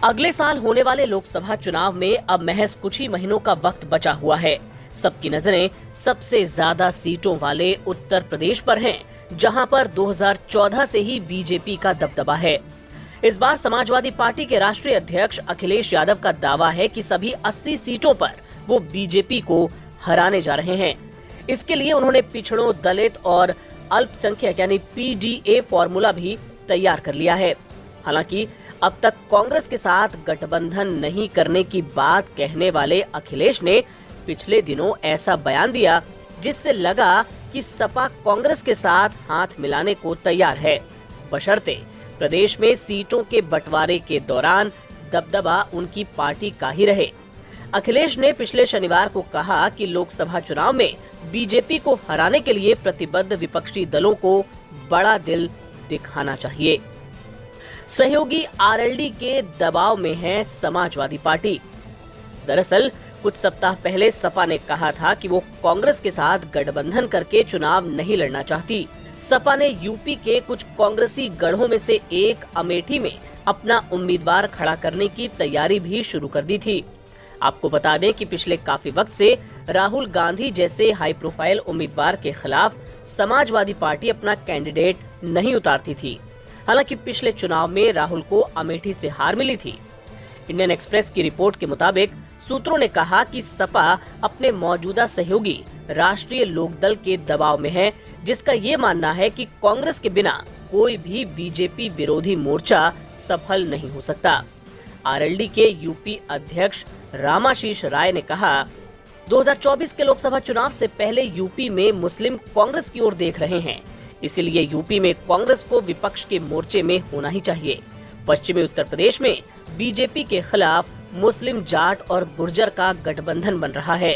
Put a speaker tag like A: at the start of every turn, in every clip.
A: अगले साल होने वाले लोकसभा चुनाव में अब महज कुछ ही महीनों का वक्त बचा हुआ है। सबकी नजरें सबसे ज्यादा सीटों वाले उत्तर प्रदेश पर हैं, जहां पर 2014 से ही बीजेपी का दबदबा है। इस बार समाजवादी पार्टी के राष्ट्रीय अध्यक्ष अखिलेश यादव का दावा है कि सभी 80 सीटों पर वो बीजेपी को हराने जा रहे हैं। इसके लिए उन्होंने पिछड़ों, दलित और अल्पसंख्यक यानी पीडीए फॉर्मूला भी तैयार कर लिया है। हालांकि अब तक कांग्रेस के साथ गठबंधन नहीं करने की बात कहने वाले अखिलेश ने पिछले दिनों ऐसा बयान दिया जिससे लगा कि सपा कांग्रेस के साथ हाथ मिलाने को तैयार है, बशर्ते प्रदेश में सीटों के बंटवारे के दौरान दबदबा उनकी पार्टी का ही रहे। अखिलेश ने पिछले शनिवार को कहा कि लोकसभा चुनाव में बीजेपी को हराने के लिए प्रतिबद्ध विपक्षी दलों को बड़ा दिल दिखाना चाहिए। सहयोगी आरएलडी के दबाव में है समाजवादी पार्टी। दरअसल कुछ सप्ताह पहले सपा ने कहा था कि वो कांग्रेस के साथ गठबंधन करके चुनाव नहीं लड़ना चाहती। सपा ने यूपी के कुछ कांग्रेसी गढ़ों में से एक अमेठी में अपना उम्मीदवार खड़ा करने की तैयारी भी शुरू कर दी थी। आपको बता दें कि पिछले काफी वक्त से राहुल गांधी जैसे हाई प्रोफाइल उम्मीदवार के खिलाफ समाजवादी पार्टी अपना कैंडिडेट नहीं उतारती थी। हालांकि पिछले चुनाव में राहुल को अमेठी से हार मिली थी। इंडियन एक्सप्रेस की रिपोर्ट के मुताबिक सूत्रों ने कहा कि सपा अपने मौजूदा सहयोगी राष्ट्रीय लोकदल के दबाव में है, जिसका ये मानना है कि कांग्रेस के बिना कोई भी बीजेपी विरोधी मोर्चा सफल नहीं हो सकता। आरएलडी के यूपी अध्यक्ष रामाशीष राय ने कहा, 2024 के लोकसभा चुनाव से पहले यूपी में मुस्लिम कांग्रेस की ओर देख रहे हैं, इसीलिए यूपी में कांग्रेस को विपक्ष के मोर्चे में होना ही चाहिए। पश्चिमी उत्तर प्रदेश में बीजेपी के खिलाफ मुस्लिम जाट और गुर्जर का गठबंधन बन रहा है।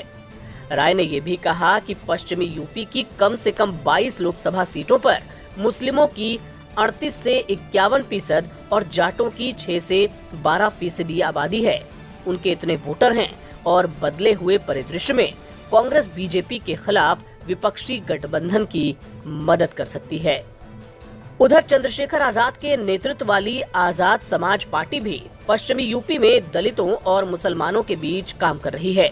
A: राय ने ये भी कहा कि पश्चिमी यूपी की कम से कम 22 लोकसभा सीटों पर मुस्लिमों की 38 से 51% और जाटों की 6 से 12% आबादी है। उनके इतने वोटर हैं और बदले हुए परिदृश्य में कांग्रेस बीजेपी के खिलाफ विपक्षी गठबंधन की मदद कर सकती है। उधर चंद्रशेखर आजाद के नेतृत्व वाली आजाद समाज पार्टी भी पश्चिमी यूपी में दलितों और मुसलमानों के बीच काम कर रही है।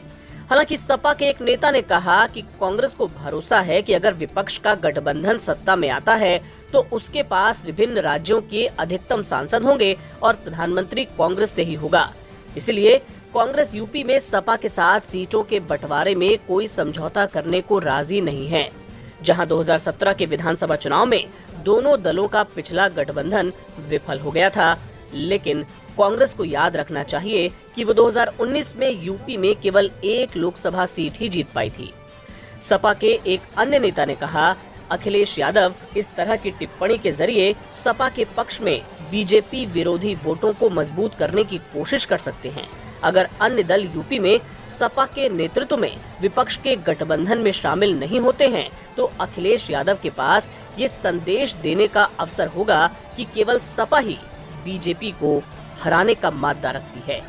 A: हालांकि सपा के एक नेता ने कहा कि कांग्रेस को भरोसा है कि अगर विपक्ष का गठबंधन सत्ता में आता है तो उसके पास विभिन्न राज्यों के अधिकतम सांसद होंगे और प्रधानमंत्री कांग्रेस से ही होगा। इसलिए कांग्रेस यूपी में सपा के साथ सीटों के बंटवारे में कोई समझौता करने को राजी नहीं है। जहां 2017 के विधानसभा चुनाव में दोनों दलों का पिछला गठबंधन विफल हो गया था, लेकिन कांग्रेस को याद रखना चाहिए कि वो 2019 में यूपी में केवल एक लोकसभा सीट ही जीत पाई थी। सपा के एक अन्य नेता ने कहा, अखिलेश यादव इस तरह की टिप्पणी के जरिए सपा के पक्ष में बीजेपी विरोधी वोटों को मजबूत करने की कोशिश कर सकते हैं। अगर अन्य दल यूपी में सपा के नेतृत्व में विपक्ष के गठबंधन में शामिल नहीं होते हैं तो अखिलेश यादव के पास ये संदेश देने का अवसर होगा कि केवल सपा ही बीजेपी को हराने का मादा रखती है।